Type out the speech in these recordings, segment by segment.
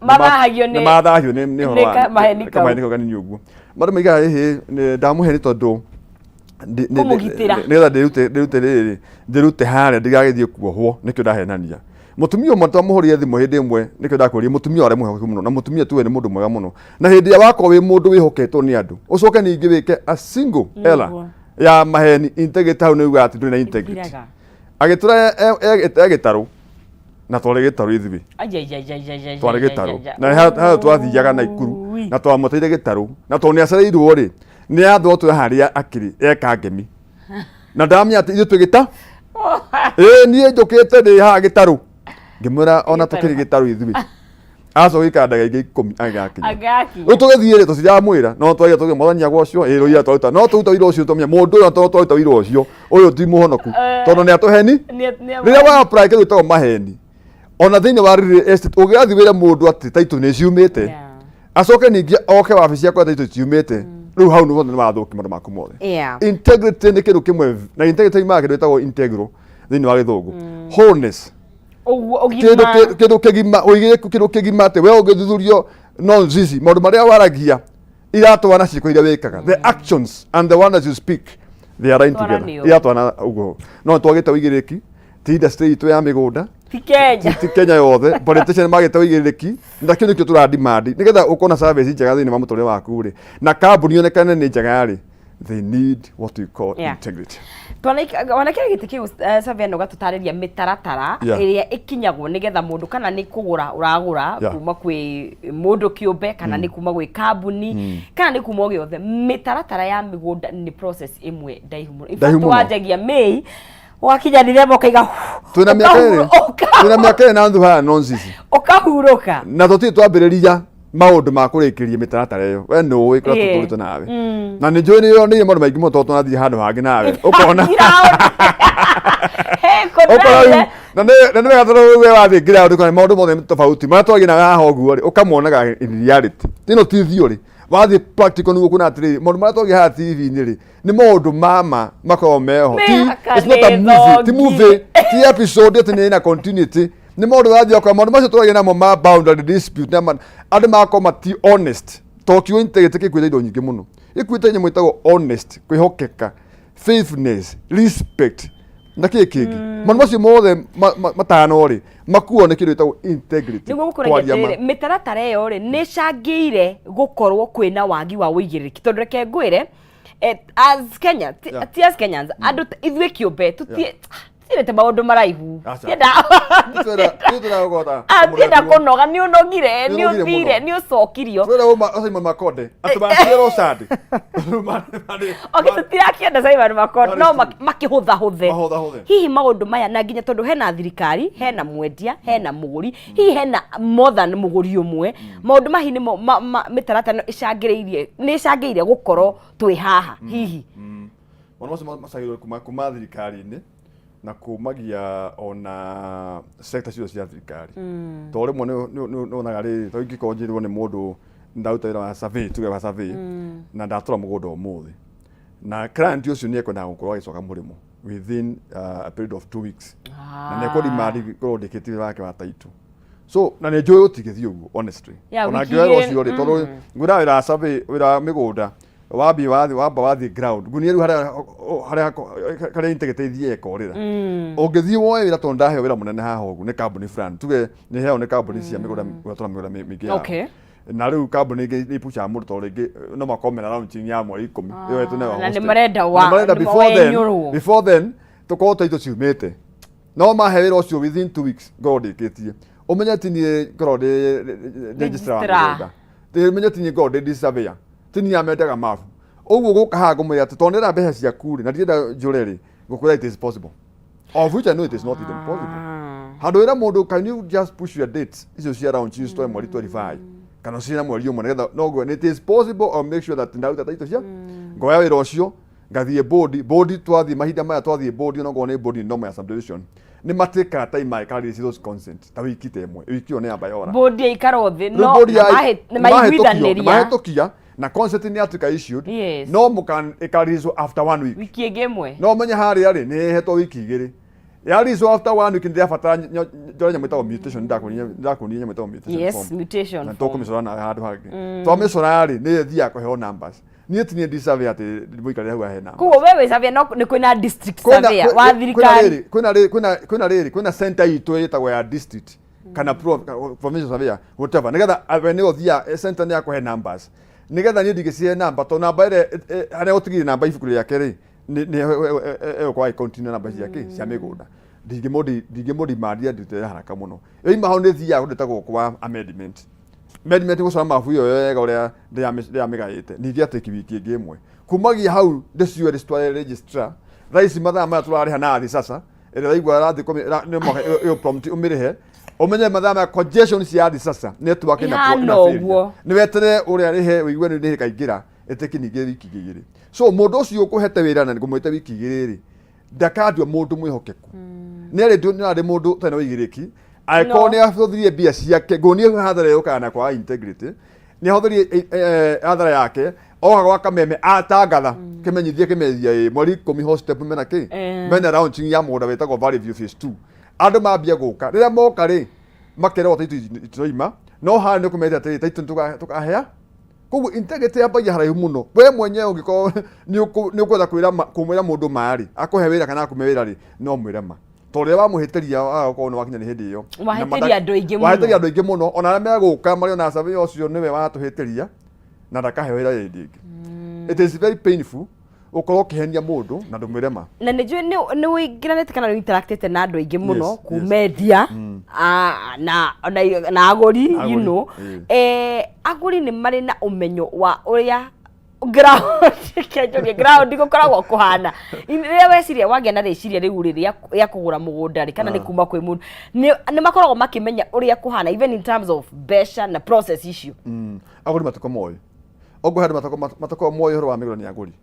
mathahagio nĩ horo wa maheni kau kanini ũguo maũndũ maigaga hĩhĩ ndamuhe nĩ tondũ nĩgetha ndĩrute harĩa ndigagĩthiĩ kuohwo nĩkĩo ndahenania mutumia ũmwe twamũhũrire thimũ hĩndĩ ĩmwe nĩkĩo ndakũria mutumia ũrĩa mwĩhokeku mũno na mutumia tuwe nĩ mũndũ mwega mũno na hĩndĩ ĩrĩa wakorwo wĩ mũndũ wĩhoketwo nĩ andũ ũcoke ningĩ wĩke a single error ya maheni integrity hau nĩuga atĩ ndũrĩ na integrity agĩtũra gĩtarũ na twarĩ gĩtarũ ithuĩ twarĩ gĩtarũ na haha twathiaga Naikuru na twamũteire gĩtarũ na tondũ nĩacereirwo rĩ nĩathwo twĩ harĩa akĩrĩ eka ngemi na ndamenya atĩ ithuĩ twĩgĩta niĩ njũkĩte ndĩ haha gĩtarũ ngĩmwĩra ona tũkĩrĩ gĩtarũ ithuĩ acoka gĩkandaga ingĩ 10 agakinya rĩu tũgĩthiĩ rĩ tũtiramwĩra no twagĩra tũgĩ mũthenya gũcio rũira twaruta no tũruta wĩra ũcio tũmenya mũndũ ũyũ twaruta wĩra ũcio ũyũ ti mũhonoku tondũ nĩatũheni rĩrĩa wa apply kĩndũ gĩtagwo maheni ona thĩinĩ wa real estate ũgĩathiĩ wĩra mũndũ atĩ title nĩ ciumĩte acoke ningĩ oke wabici yakwa title ciumĩte rĩu hau nĩ wothe nĩwathũkia maũndũ maku mothe integrity nĩ kĩndũ kĩmwe na integrity imaga kĩndũ gĩtagwo integral thĩinĩ wa gĩthũngũ wholeness kĩndũ kĩgima ũigĩrĩku kĩndũ kĩgima atĩ we ũngĩthuthurio no zizi maũndũ marĩa waragia iratwana ciĩko iria wĩkaga the actions and the one that you speak they are right together iratwana ũguo no twagĩte ũigĩrĩki ti industry itũ ya mĩgũnda ti Kenya yothe politician magĩte ũigĩrĩki na kĩu nĩkĩo tũradimandi nĩgetha ũkorwo na service njega thĩinĩ wa mũtũrĩre waku rĩ na kambuni yonekane nĩ njega rĩ they need what we call integrity wanakĩra gĩtĩ kĩu Savian ũgatũtarĩria mĩtaratara ĩrĩa ĩkinyagwo nĩgetha mũndũ kana nĩ kũgũra ũragũra kuma kwĩ mũndũ kĩũmbe kana nĩ kuma gwĩ kambuni kana nĩ kuma gĩothe mĩtaratara ya mĩgũnda nĩ process ĩmwe ndaihu mũno wanjagia Mei wakinya December ukaiga twina mĩaka ĩrĩ na nuthu haya nonsense ũkahurũka na tũtirĩ twambĩrĩria maũndũ ma kũrĩkĩria mĩtaratara ĩyo we nĩũĩ kũrĩa tũtũrĩte nawe na nĩ njũĩ nĩyonire maũndũ maingĩ mũno tondũ tũnathiĩ handũ hangĩ nawe ũkona na nĩ wega tondũ we wathiĩ ground ũkona maũndũ mothe tofauti marĩa twaginaga haha ũguo rĩ ũkamonaga in reality ĩno ti theory wathiĩ practical nĩguo kuona atĩrĩrĩ maũndũ marĩa twagĩa haha TV-inĩ rĩ nĩ maũndũ mama makoragwo meho it's not a movie ti movie ti episode atĩ nĩ na continuity nĩ maũndũ wathiĩ kwa maũndũ macio twagĩa namo ma boundary dispute andũ makorwo mati honest tokyo integrity gĩkuĩte indo nyingĩ mũno gĩkuĩte nyamũ ĩtagwo honest kwĩhokeka faithfulness respect na kĩngĩ maũndũ macio mothe matano rĩ makuo nĩ kĩndũ gĩtagwo integrity nĩguo gũkũrĩkia mĩtaratara ĩyo rĩ nĩ cangĩire gũkorwo kwĩna wagi wa ũigĩrĩrĩki tondũ reke ngwĩre as Kenya ti as Kenyans andũ ithuĩ kĩũmbe tũtirĩte maũndũ maraihu tienda kũnoga nĩ ũnogire nĩ ũthire nĩ ũcokirio Simon Makonde atũbacĩrwo sadi tũtirakĩenda Simon Makonde no makĩhũthahũthe hihi maũndũ maya na nginya tondũ hena thirikari hena mwendia hena mũgũri hihi hena more than mũgũri ũmwe maũndũ mahi nĩmo mĩtaratara nĩ ĩcangĩire gũkorwo twĩ haha hihi maũndũ macio macagĩrwo kuma thirikari-inĩ na kumagia ona sector ciothe cia thirikari to rĩmwe nĩ onaga rĩrĩ to ingĩkorwo njĩrwo nĩ mũndũ ndaruta wĩra wa survey tuge wa survey na ndatũra mũgũnda ũmũthĩ na client ũcio nĩ ekwendaga gũkorwo agĩcoka mũrĩmo within a period of 2 weeks na nĩ ekũrimandi gũkorwo ndĩkĩtie wĩra wake wa title so na nĩ njũĩ ũtigĩthiĩ ũguo honestly ona ngĩoera ũcio rĩ tondũ ngwĩra wĩra wa survey wĩra wa mĩgũnda wamba wathiĩ ground gunia rĩu harĩa karĩa integrity ithie ekorĩra ũngĩthiĩ woe wĩra tondũ ndaheo wĩra mũnene haha ũguo nĩ kambuni fulani tuge nĩ heo nĩ kambuni cia mĩgũnda gwatũra mĩgũnda mĩingĩ yao na rĩu kambuni ingĩ nĩ ipucaga mũndũ tondũ rĩngĩ no makomera launching ya mweri 10 ĩyo yetu nĩyo na nĩ marenda before then tũkorwo title ciumĩte no mahe wĩra ũcio within 2 weeks ngorwo ndĩkĩtie ũmenye atĩ niĩ ngorwo ndĩ registrar wa mĩgũnda ũmenye atĩ niĩ ngorwo ndĩ surveyor tini amendaga mafu ũguo gũka haha ngũmwĩra atĩ tondũ ndĩrenda mbeca ciaku rĩ na ndĩrenda njũre rĩ ngũkwĩra it is possible of which I know it is not even possible handũ ĩra mũndũ can you just push your dates icio cia round choose to mweri 25 kana ciina mweri ũmwe nĩgetha no go it is possible or make sure that ndaruta taito cia ngoya wĩra ũcio ngathiĩ board twathiĩ mahinda maya twathiĩ board no go nĩ board no ya subdivision nĩ matĩkaga time ya carry those consent ta wiki ta ĩmwe wiki one amba yora board ya ikaro thĩ no mahĩtũkithania mahĩtũkia na consent ni atuka issued no mukan ikarizwo after 1 week wiki ĩngĩ ĩmwe no menye harĩa rĩ nĩ hetwo wiki igĩrĩ yari so after 1 week ndia fatara njora nyamwita mutation ndakunia nyamwita mutation yes mutation na toko misora na handu hangi to misora ri ni thia ko he numbers ni tinie deserve ati muikare hau he number ko wewe savia no ni kwina district surveyor wa thirikari kwina center itu yetagwo ya district kana provincial surveyor whatever nigetha avenue thia center ni yakho he numbers nigetha ni ndigicie number to number ire hare utigire number ifuku yake ri ni kwa continue number ciake cia migunda ndingimodi maria ndite haraka muno ima ho ni thia ndetagwo kwa amendment gusoma mafu yo yega uria ndia migaite ningi atiki wiki ingi imwe kumagia hau ndecio restore registrar raisi mathaa maya turari hanathi sasa ere raigwa rathi ni mo yo prompt umirihe umenye mathaa maya congestion cia thi sasa network na ni wetere uria rihe wigwe ni kaingira eteki ningi wiki igiri so mundu ucio ukuhete wira na ngumwite wiki igiri ndakandwa mundu mwihokeku ni ari mundu tena uigiriki aiko ni athothirie bia ciake ngoni hathara yukana kwa integrity ni athothirie hathara yake oga gwa Kameme atangatha kimenyithie kimethia mweri 10 hostep mena ki mena launching ya muda wetagwo Valley View phase 2 andu mambia guka riria moka ri makero taitu itoima no ha ni kumethia taitu tukahea kugu integrity yabagia haraihu muno we mwenyewe ungiko ni ukwenda kumwira mundu mari akuhe wira kana akumewira ri no mwire ma tore wa muhiteria ko no wakinya ni hindi iyo waheteria andu ingi muno ona me guka mari ona sabe ocio niwe watuhiteria na ndakahewera hindi it is very painful ukoro kihenia mundu na ndumwire ma na nijue ni wigiranite kana interactete na andu ingi muno kumedia na agori you know agori ni mari na umenyo wa uria ground gukoragwo kuhana riria weciria wagia na reciria riu riria ya kugura mugunda ri kana ni kuma kwi mundu ni makoragwo makimenya uria kuhana even in terms of besha na process issue agori matoko moyo ogo hadu matoko moyo horo wa migro ni agori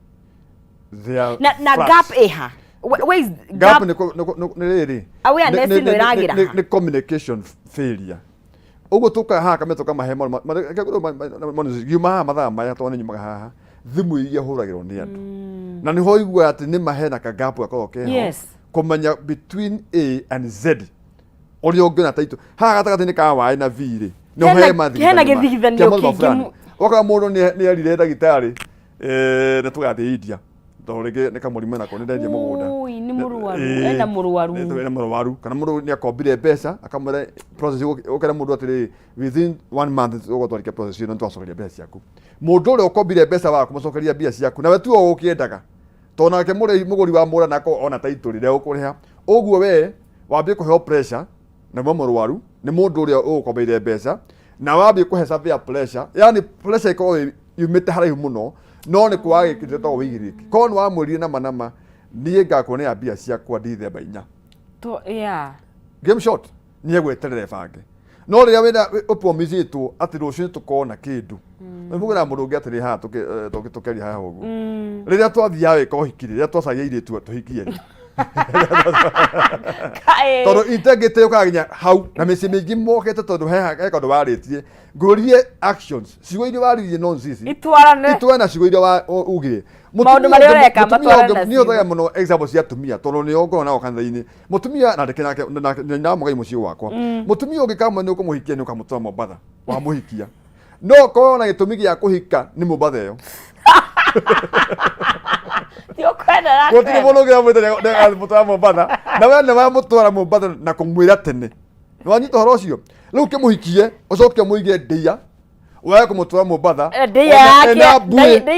na gap eha where is gap ni riri awareness no iragira ni communication failure ogo tuka ha kametoka mahemo mathaa maya tone nyumaga haha thimu iria huragirwo ni andu na ni ho igwa ati ni mahena ka gap akoro ke kumenya between A and Z uri ongena taitu ha gatagati ni ka Y na V ri no he mathi hena githigithanio kingi waka mundu ni arire ndagitari na tugate India ndorege ni kamurimo na kone ndenje mugunda ni muruwaru ena muruwaru kana mundu ni akombire mbeca akamure process ukera mundu atiri within 1 month ugotwarike process ino twacokeria mbeca ciaku mundu uri ukombire mbeca waku mucokeria mbeca ciaku nawe tu ukiendaga tona ke muguri wa mura nako ona title ire ukuriha uguo we wambie kuheo pressure na muruwaru ni mundu uri ukombire mbeca na wambie kuhe severe pressure yani pressure iko yumite haraihu muno no ni kwage kiteto uigiririki kon wa mwiri na manama nie ngakone ya bia ciakwa ndithemba 4 to game shot nie gweterere bange no riria wina upromise tu ati rucio tukona kindu nivugira mundu ungi atiri ha tukeria ha ugu riria twathia we ko hikiri riria twacagia iritu tuhikie toro integrity ukaginya hau na meci mingi mokete tondu he kondu waritie ngurie actions cigo iria waririe nonsense itwarana cigo iria ugire maundu maria ureka matwarana ni othaga muno example cia tumia tondu ni ongona okanithaini mutumia na ndeke nake na mugai mucio wakwa mutumia ungikama ni ukumuhikia ni ukamutwa Mombasa wa muhikia no kona gitumi gia kuhika ni Mombasa yo Tio kwenda rake. Gutire mundu ngira mwite mutwa Mombasa. Na we ne wa mutwara Mombasa na kumwira tene. Ni wanyita horo ucio. Riu kimuhikie ucoke muige ndia. Wewe kumutwara Mombasa. Ndia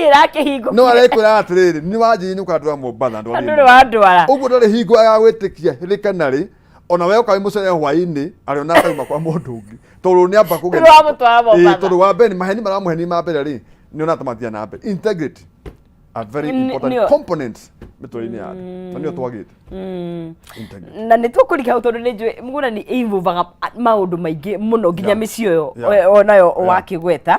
yake hingo. No arekwira atiriri ni wanjiri ni kwatwara Mombasa ndo. Andu wandwara. Uguo ndori hingo agawitikia hirikanari. Ona wewe ukawi mucere hwaini ariona kauma kwa mundu ungi. Toru ni amba kugena. Ni wa mutwara Mombasa. Toru wa mbere maheni maramuheni mambere ri. Ni ona tamatia na mbere. Integrity a very important component mitũri-inĩ ya andũ na nĩo twagĩte na nĩ tũkũrika tondũ nĩ njũĩ muguna nĩ involvaga maũndũ maingĩ mũno nginya mĩciĩ ĩyo onayo wakĩgweta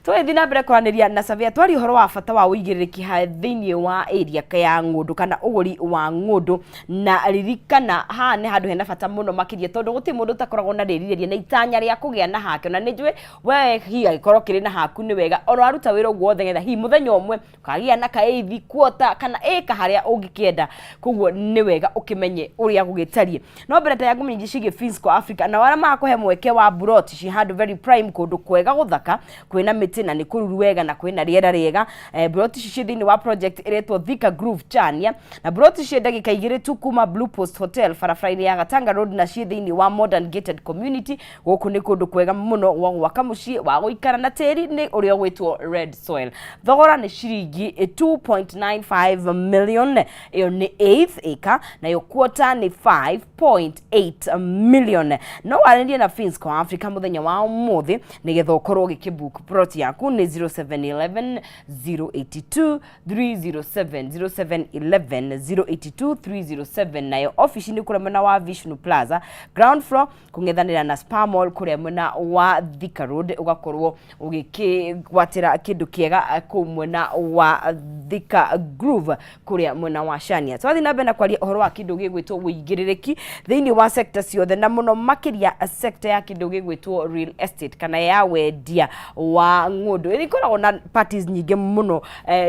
tũgĩthiĩ na mbere kwaranĩria na Savia twari ũhoro wa bata wa ũigĩrĩrĩki thĩinĩ wa area ya ng'ũndũ kana ũgũri wa ng'ũndũ na ririkana haha nĩ handũ hena bata mũno makĩria tondũ gũtirĩ mũndũ ũtakoragwo na rĩrirĩria na itanya rĩa kũgĩa na hake na nĩ njũĩ we hihi agĩkorwo kĩrĩ na haku nĩ wega ona waruta wĩra ũguo wothe getha hihi mũthenya ũmwe ũkagĩa na kaithi quarter kana eka haria ungikienda koguo ni wega ukimenye uria gugitarie no mbere ta yangu mingi shige fees kwa Africa na wala makohe mweke wa brot she had very prime kundu kwega guthaka kwina miti na ni kururu wega na kwina riera riega brot she thini wa project iretwo Thika Groove Chania na brot she ndagika 2 tu kuma Blue Post Hotel barabara-ini ya Gatanga Road na she thini wa Modern Gated Community guku ni kundu kwega muno wa gwaka mucii wa guikara na tiri ni uria gwitwo red soil thogora ni ciringi 2.95 million iyo ni 8th acre na yo quarter ni 5.8 million no warendie na Fins kwa Africa muthenya wa umuthi nigetha ukorwo gikibook plot yaku ni 0711 082 307 0711 082 307 na yo office ni kule mwena wa Vision Plaza ground floor kungethanira na Spa Mall kule mwena wa Thika Road ugakorwo ugikigwatira kindu kiega ku mwena wa Thika Groove kule mwena wa Chania twathi na bena kwaria uhoro wa kindu gigwitwo uigiririki thini wa sector ciothe na muno makiria sector ya kindu gigwitwo real estate kana ya wendia wa ngundu irikoragwo na parties nyingi muno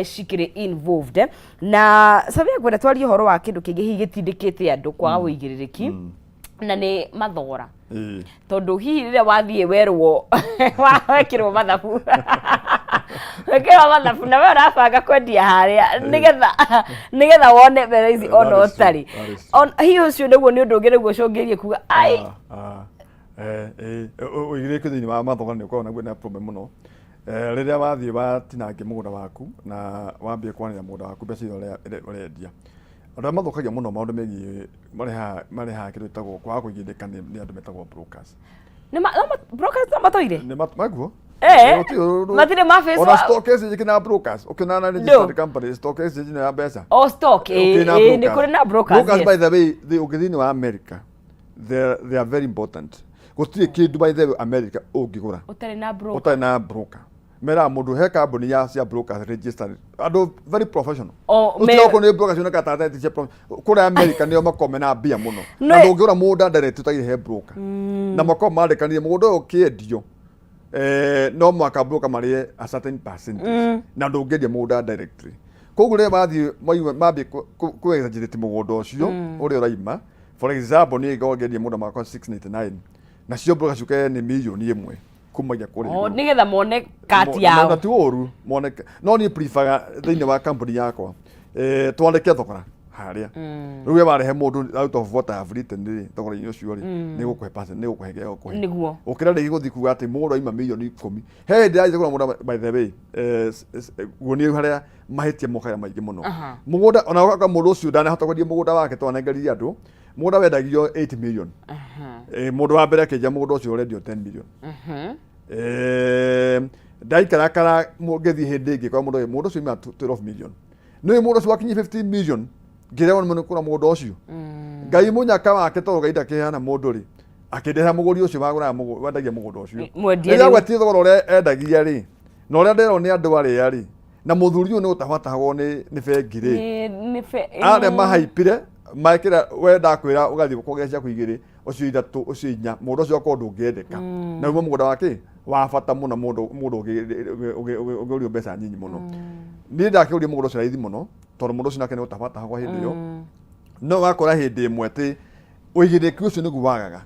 cikire involved na sabia kwenda twaria uhoro wa kindu kingi higitindikite andu kwa uigiririki na ni mathogora tondu hihi rire wathie werwo wekirwo mathabu wekirwo mathabu na wewe urabanga kwendia haria nigetha wone mbere ici ona utari hihi ucio niguo ni undu ngiriguo cungirie kuga ai uigiriki thini wa mathogora ni ukoragwo na problem muno riria wathie watinangia mugunda waku na wambie kwanira mugunda waku mbeca urendia Ora mathokagia muno maundu megi mareha kindu tagwo kwa kuigithika ni andu metagwo brokers. Ni brokers na matoire? Ni maguo. Matire ma face. Ona stock exchange kina brokers. Ukina na registered company stock exchange na besa. Oh stock ni kuri na brokers. Brokers by the way the ukithini wa America they are very important. Gutire kindu by the way America ungigura. Utari na broker. Utari na broker. Mera mundu he company ya cia brokers registered ado very professional utoko ne brokers una katata ti kuri America ne makome na bia muno na ndungiura mundu direct tutagire he broker na makome mandikanie mundu okiendio no mwaka broker mari a certain percentage na ndungiendia mundu directly koguo re bathi mabi ku exaggerate mundu ucio uri uraima for example ni ngogendia mundu makwa 699 na cio brokers uke ni milioni imwe kumagia kuri nigetha mone kati yao na tu oru mone no ni prefer thini wa company yakwa twandike thogora haria riu barehe mundu out of what I have written thogora inyo cio ri ni gukuhe percent ni gukuhe geo kuhe niguo ukira ri guthi kuga ati mundu aima milioni 10 he ndi aje kura mundu by the way guni haria mahitie mokaya maingi muno mugunda ona waka mundu ucio ndane hota kwendia mugunda wake twanengeria andu mugunda wendagio 8 million mundu wa mbere kija mugunda ucio already 10 million ndaikarakara mugethi hindi ingi kwa mundu ucio ima 12 million no mundu ucio wakinyi 15 million ngira wona mundu kura mundu ucio ngai munyaka wake to gaida kihana mundu ri akindeha muguri ucio wagura wendagia mugunda ucio ndia gwatie thogora uria endagia ri na uria ndero ni andu aria ri na muthuri uyu ni utafatagwo ni bengi ri ande mahaipire maikira wenda kwira ugathi kugecia kuigiri ucio ithatu ucio inya mundu ucio akorwo ndungiendeka na umo mugunda wake wa bata muno mundu ugiurio mbeca nyinyi muno ni ndakiuria mugunda ucio raithi muno tondu mundu ucio nake ni utafatagwo hindi iyo no wakora hindi imwe ti uigiriki ucio niguo wagaga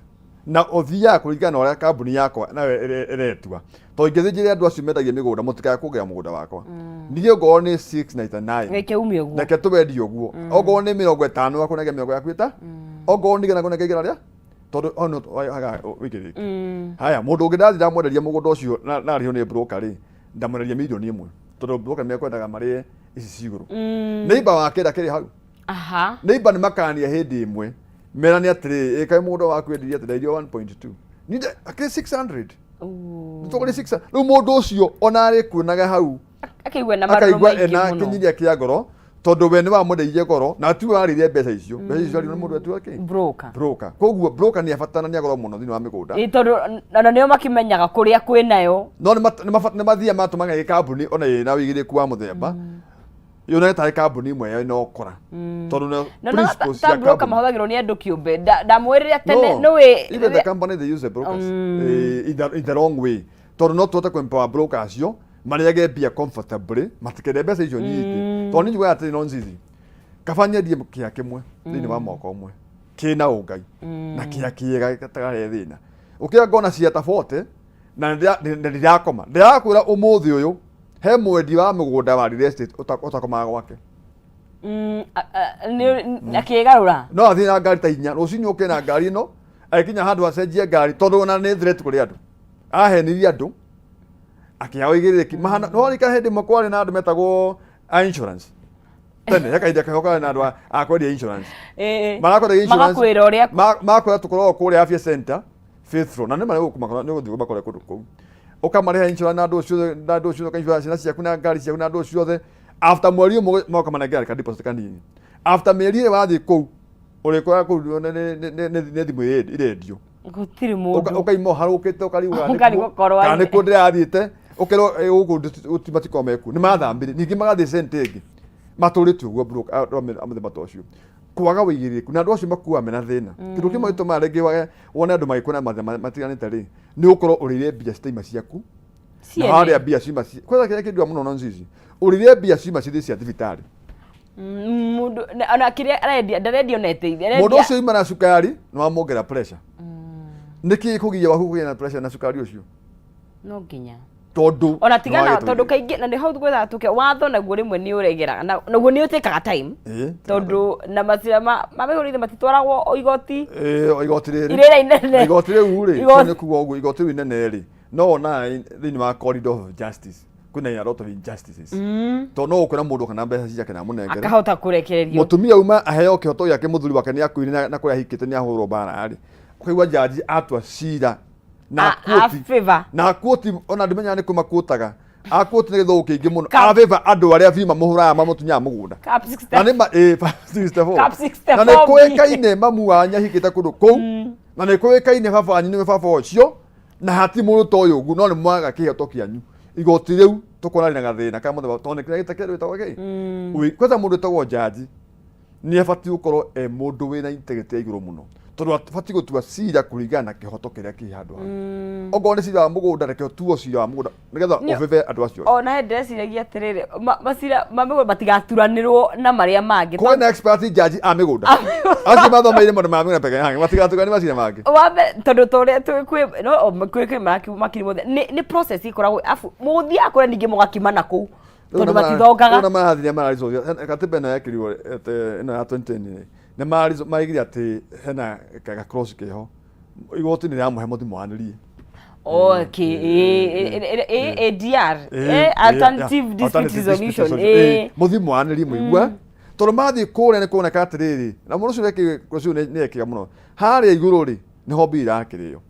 na othia kuringana na uria kambuni yakwa nawe iretua to ingithinjire andu acio mendagia migunda mutikaya kugira mugunda wakwa niyo ngo ni 699 weke umio guo nake tubendi uguo ogo ni 50 wako nage mĩrongo yaku ita ogo ndigana kuna kaigira ria tondu ono haga wigiriki haya mundu ungidathi ndamwenderia mugunda ucio na rio ni broker ri ndamwenderia milioni imwe tondu broker ni ekwendaga mari ici ciguru neighbor wake ndakiri hau neighbor ni makania hindi imwe mera ni atiri kai mundu waku endirie atendairio 1.2 ni akiri 600 nitogori 600 no mundu ucio onari kunaga hau akaigwa na maroro maingi muno kinyiria kia ngoro tondu we ni wa mundeire ngoro na tu waririe mbeca icio ari no mundu etu ake broker koguo broker ni afatana ni agoro muno thini wa migunda tondu na nio makimenyaga kuria kwinayo no ni mathia matumaga gikambuni ona na wigiriku wa muthemba yona ta kambuni imwe no kora tondu na principles ya broker mahũthagĩrwo ni andu kiumbe ndamwĩrĩra tene no we even the company they use the brokers in the wrong way tondu no tuote kwempower brokers acio mariage bia comfortably matikende mbeca icio nyingi to ni njugwa ati nonsense kafanya die kia kimwe thini wa moko mwe kina ungai na kia kiega gatagare thina ukia ngona cia tabote na ndirakoma ndirakwira umuthi uyu he mwendi wa mugunda wa real estate utakomaga gwake akigarura no athi na ngari ta inya rucinyi uke na ngari no akinya handu acenjie ngari tondu ona ni threat kuri andu ahenirie andu akia uigiririki mahana no rika hindi makwari na andu metagwo insurance tene yakaida kahoka na andu akwedia insurance marakwenda insurance magakwira uria makwira tukorwo kuri afya center faithful na nima gukumakora ni guthigwo bakore kundu kou ukamariha insurance na andu cio ka insurance na ciaku na ngari ciaku na andu ciothe after mweri umwe moka mana ngari ka deposit kanini after meri wathi kou urikora kou ne thimu irendio gutiri mundu ukaimo harukite ukariuga gukorwa kana ku ndirathiite ukero ugu utimatikomeko ni mathambire ningi magathi sente ingi maturite uguo broke amuthe matocio kwaga uigiriku na andu acio makuwa mena thina kindu kimwe gituma rigi wone andu magikuna matiganite ri ni ukorwo urire mbia citaima ciaku na haria mbia cima kwetha kiria kindu muno nonzizi urire mbia cima cithi cia thibitari mundu ana kiria arendia ndarendio neteithia mundu ucio ima na sukari no amongera pressure niki kugia waku kugia na pressure na sukari ucio no nginya tondu ona tigana tondu kaingi na ni hau gwetha tuke watho naguo rimwe ni uregera naguo ni utekaga time tondu na macira mabegorithi matitwaragwo igoti igoti riri irera inene igoti riu ri ni kuga uguo igoti riu inene ri no ona thini wa corridor of justice kuna ya lot of injustices to no ukuna mundu kana mbeca ciake na munengere akahota kurekererio mutumia uma aheo kihoto yake muthuri wake ni akuire na kuria hikite ni ahurwo bara ari kuigwa jaji atwa cira na quote ona ndimenya ni kumakutaga a quote ni githogo kingi muno a favor andu aria vima muhuraga mamutunya mugunda na ni 64 na ni kuikaine mamu wanya hikite kundu kou na ni kuikaine baba wanyu ni baba ucio na hati mundu to uyu gu no ni mwaga kihoto kianyu igoti riu tukona na gathina ka muthe tone kire gitakero bitagwo gei ui kweta mundu tagwo jaji ni abati ukorwo mundu wina integrity ya iguru muno tondu abati gutua cira kuringana na kihoto kiria ki handu ogo ni cira wa mugunda reke tuo cira wa mugunda nigetha oveve andu acio ona ndeciragia atiriri macira mamigunda matigaaturanirwo na maria mangi ko na expert jaji a migunda acio mathomeire mundu ma migunda peke yake matigatukani macira mangi wambe tondu tore kwi no kwi makiri mothe ni process ikoragwo afu muthi akore ningi mugakimana kou tondu matithongaga ona mahathiria mararizo katiba na yakiriwo ino ya 2010 ne marizo maigiri ati hena ka cross keho igoti ni ryamuhe muthimu waniriye okay ADR alternative dispute resolution muthimu waniriye muigwa tondu mathi kure ni kuoneka atiriri na mundu ucio ucio ni ekiga muno haria iguru ri ni hobby irakirio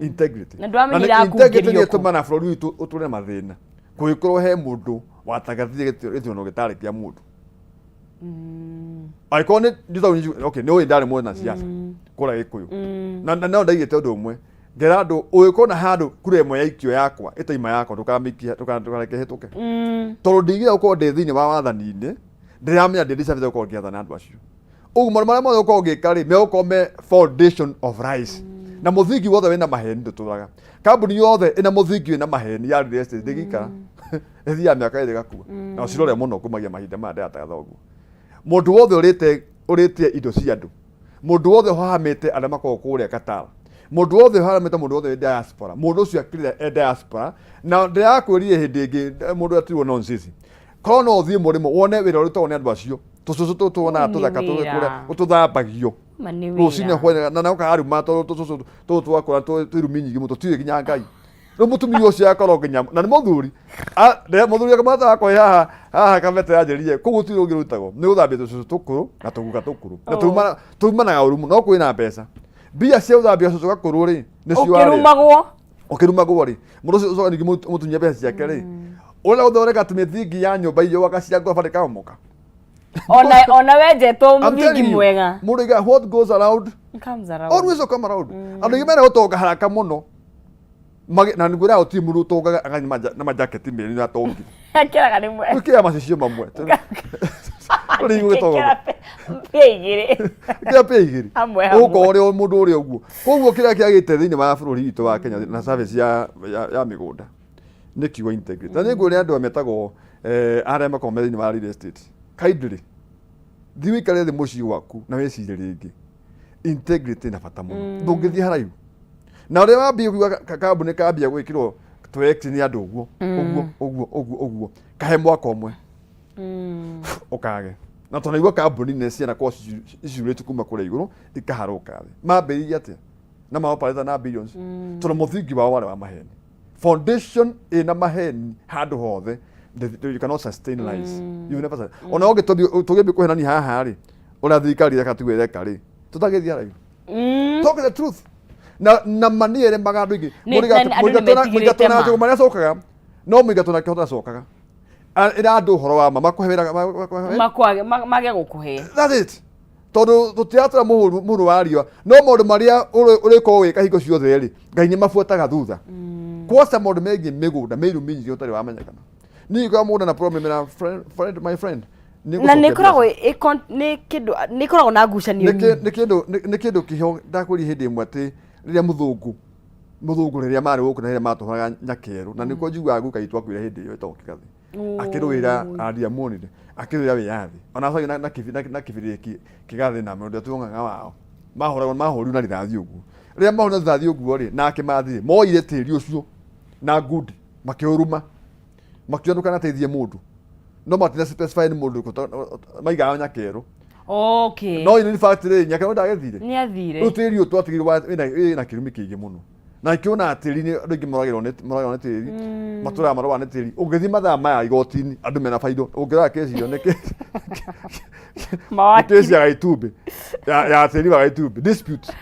integrity na integrity ni tumana bũrũri witũ ũtũre mathĩna kũgĩkorwo he mũndũ watagathire gĩthurano gĩtarĩ kĩa mũndũ angĩkorwo nĩ ndĩtau okay nĩ ũĩ ndarĩ mwena siasa kũrĩa Gĩkũyũ na no ndaigĩte ũndũ ũmwe ngera andũ ũgĩkorwo na handũ kura ĩmwe ya ikio yakwa ĩtaima yakwa ndũkareke hĩtũke tondũ ndigire gũkorwo ndĩ thĩinĩ wa wathani-inĩ ndĩramenya ndĩ ndĩcabĩte gũkorwo ngĩathana andũ acio ũguo maũndũ marĩa mothe gũkorwo ngĩka rĩ megũkorwo me foundation of rice na mũthingi wothe wĩna maheni ndũtũraga kambuni yothe ĩna mũthingi wĩna maheni ya real estate ndĩgĩikara ĩthiaga mĩaka ĩrĩ gakua na ũcirore mũno kumagia mahinda maya ndĩratagatha ũguo mũndũ wothe ũrĩtie indo cia andũ mũndũ wothe ũhahamĩte arĩa makoragwo kũrĩa Katara mũndũ wothe ũhahamĩte mũndũ wothe diaspora mũndũ ũcio akĩrĩa diaspora na ndĩrakwĩrire hĩndĩ ĩngĩ mũndũ atirwo nonsense korwo no ũthiĩ mũrĩmo wone wĩra ũrĩa ũtagwo nĩ andũ acio tũcũcũ tũtũ tuonaga tũthaka tũgĩkũrĩa ũtũthambagio rũcinĩ hwainĩ na ũkaruma tũcũcũ tũtũ twakũra twĩrumi nyingĩ mũno tũtirĩ nginya Ngai rĩu mũtumia ũcio akorwo nginya na nĩ mũthuri akamata akwa haha kabete yanjĩrire kũu gũtirĩ ũngĩ rutagwo nĩ gũthambia tũcũcũ tũkũrũ na tũguka tũkũrũ na tũumanaga ũru mũno no kwĩna mbeca mbia cia gũthambia ũcũcũ gakũrũ rĩ nĩcio ũkĩrumagwo rĩ mũndũ ũcio ũcoka ningĩ mũtumia mbeca ciake rĩ ũrĩa gũthondeka tũmĩthingi ya nyũmba iyo wagacia ngoroba ndĩkamomoka ona wenjetwo mũthingi mwega mũndũ iga what goes around comes around always will come around andũ aingĩ mena gũtonga haraka mũno na nĩngwĩra gũtirĩ mũndũ ũtongaga akanyuma na majaketi merĩ na tongi akĩraga rĩmwe gwĩkĩra macicio mamwe ũrĩ gũgĩtonga kĩra pĩa igĩrĩ ũgũkorwo ũrĩ mũndũ ũrĩa ũguo koguo kĩrĩa kĩagĩte thĩinĩ wa bũrũri witũ wa Kenya na service ya mĩgũnda nĩ kiugo integrity na nĩ ngwĩra andũ metagwo aria makomere ni real estate kaidri thiwi kare the muci waku na wecire ringi integrity na bata muno ndungithi haraihu na ria wambia kuga kambuni kambia gwikirwo twex ni andu uguo kahe mwaka umwe ukage na tunaigua kambuni ne ciana kwa icurĩte kuma kũrĩa igũrũ ikaharũka thĩ mambĩrĩria atĩa na maoperate na billions tondũ mũthingi wao warĩ wa maheni foundation ĩna maheni handũ hothe you cannot sustain lives you never ona ũngĩtũgĩmbĩ kũhenania haha rĩ ũrĩa thirikari ĩreka rĩ tũtagĩthiĩ haraihu talk the truth na maniere magandũ ingĩ mũigatũ na njũgũ marĩa acokaga no mũigatũ na kĩhota acokaga ira andu horo wa makuhevera mage gukuhe that's it tondu tutiatra muru wario no maundu maria uriko wika hingo ciothe ri ngai ni mabuataga thutha kwosa maundu mengi migunda miru mingi utari wamenyekana ni kwa mundu na problem na my friend na nikoragwo nikoragwo na ngucanio ni kindu kiho ndakuri hindi imwe ati riria muthungu riria mari guku na riria matuhaga nyakeru na niko njiguaga gukaitwa kwira hindi iyo itokigathi akirwira aria monire akirwira wiyathi ona sagi na kibiriki kigathi na mundu tuongaga wao mahuru na rithathi uguo riria mahuru na rithathi uguo ri nake mathi moire tiri ucio na ngudi makiuruma makionduka na teithie mundu no matina specify ni mundu maigaga nyakeru okay no in fact ri nyakeru ndagethire ni athire rutiri utu atigirwa ina kirumi kingi muno na kiona atiri ni andu ingi moragirwo ni tiri matura marwa ni tiri ungithi mathaa maya igoti-ini andu mena baido ungira kesi iyo niki kesi ya itumbi ya tiri wa itumbi dispute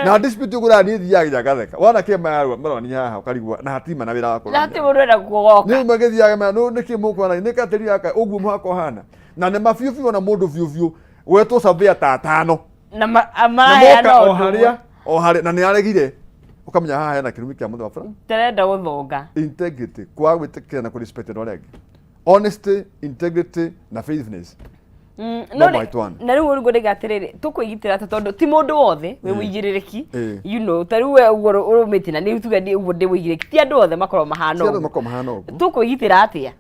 na dispute ugura ni thiaga gatheka wana ke marwa ni haha ukarigwa na hatima na wira wako na hati mundu enda kugoka ni magithiaga ma no niki mukwana ni katiri yaka uguo mwako hana na ne mafiu na mundu fiu wetu savia tatano na amaya no oharia na ni aregire ukamenya haha hena kirumi kia mundu wafra terenda guthonga integrity kwa gwitikira na ku respect no regi honesty integrity na faithfulness no na riu ngo ndigatiriri tukuigitira tondu ti mundu wothe we uigiririki you know tariu we urumiti na ni tuga ndi uguo ndi uigiririki ti andu othe makorwo mahana uguo tukuigitira atia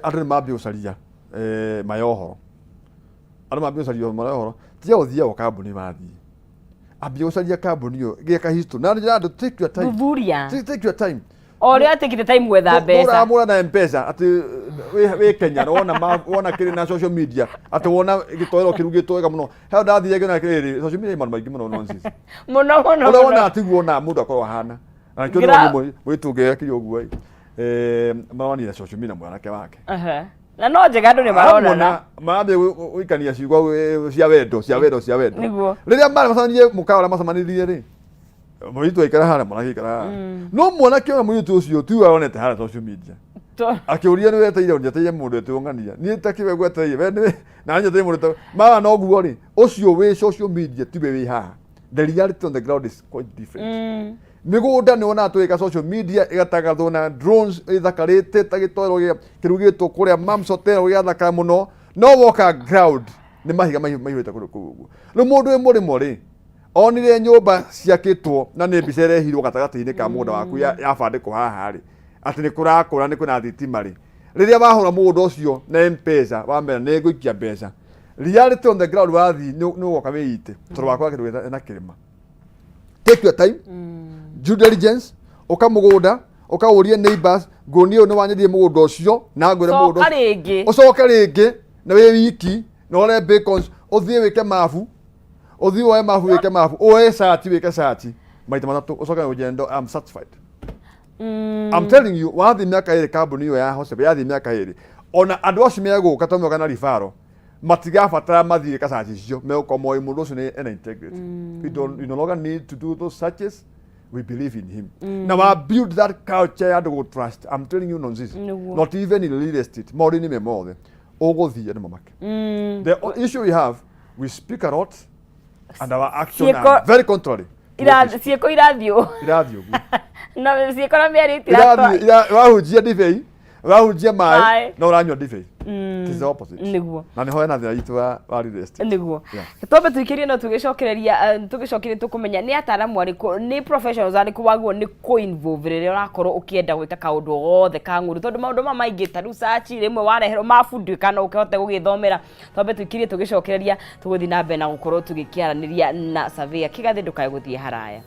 andu ni mambi ucaria mayohoro andu mambi ucaria mayohoro tia uthia kambuni mathi ambia ucaria kambuni yo geka history na ndio take your time take your time ori atikite time gwetha mbeca mura na mpesa ati we Kenya wona kiri na social media ati wona gitoero kirugitwo wega muno he ndathire na kiri social media man maigi muno nonsense muno wona ati wona mundu akorwo hana na kiro mwitunge kiri oguo mawani na social media mwanake wake na no njega andu ni marona na mabe uikania ciugo cia wendo riria mara macamanirie mukawara macamanirie ri mwitu aikara hara mwanake ikara no mwanake ona mwitu ucio tu aonete hara social media akiuria ni weteire unyeteire mundu tuongania ni takiwe gweteire we na nyeteire mundu mara no guo ri ucio we social media tibe wi ha the reality on the ground is quite different migunda ni ona tuika social media igataga na drones ithakarite tagitoro kirugitwo kuria Mams Hotel giathaka muno no woka ground ni mahiga maihwete kuguo no mundu we murimo ri onire nyumba ciakitwo na ni mbica irehirwo gatagati-ini ka mugunda waku ya bandiko haha ri ati ni kurakura ni kuna thitima ri riria wahura mugunda ucio na mpesa wamera ni guikia mbeca reality on the ground wathi ni woka wiite tondu wakwa kiruga na kirima take your time due diligence ukamugunda ukauria neighbors ngoni uyu ni wanyendie mugunda ucio na ngwire mugunda ucoke ringi na wi wiki na ore bacons uthie wike mafu uthie woe mafu wike mafu oe sati wike sati maita matatu ucoke ujendo I'm satisfied I'm telling you wathi miaka iri kambuni iyo ya hose yathi miaka iri ona andu acio meguka tomoka na rifaro matigabatara mathire kasachi cio meukomoi mundu ucio ni ena integrity we no longer need to do those searches. We believe in him. Now I build that culture and go trust. I'm telling you nonsense. Not even in real estate. More than me more. All the the issue we have, we speak a lot and our action are very contrary. Sieko iradio. Na sieko na meri tirato. Wahujia divei. Wahujia mai. Na uranywa divei. It's the opposite. Niguo. Na niho ena thina itu wa rest. Niguo. Tobe tuikirie no tugicokereria tukumenya ni ataramu ariku ni professionals ariku wagwo ni ko involve rire urakorwo ukienda gwika kaundu gothe ka nguru tondu maundu maingi ta research rimwe wareherwo mabundi kana ukihote gugithomera. Tobe tuikirie tugicokereria tuguthi na mbere na gukorwo tugikiaraniria na surveyor kigathi ndukae guthie haraya.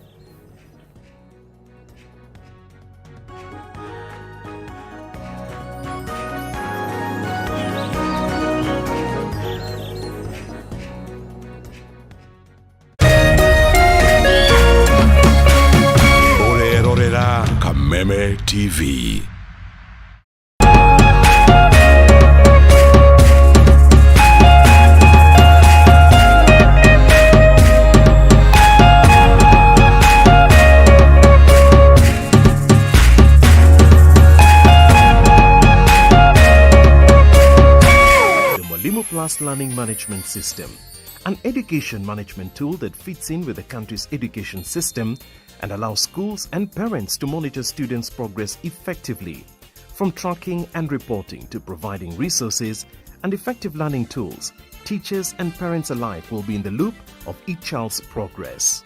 Kameme TV. Plus Learning Management System, an education management tool that fits in with the country's education system and allows schools and parents to monitor students' progress effectively. From tracking and reporting to providing resources and effective learning tools, teachers and parents alike will be in the loop of each child's progress.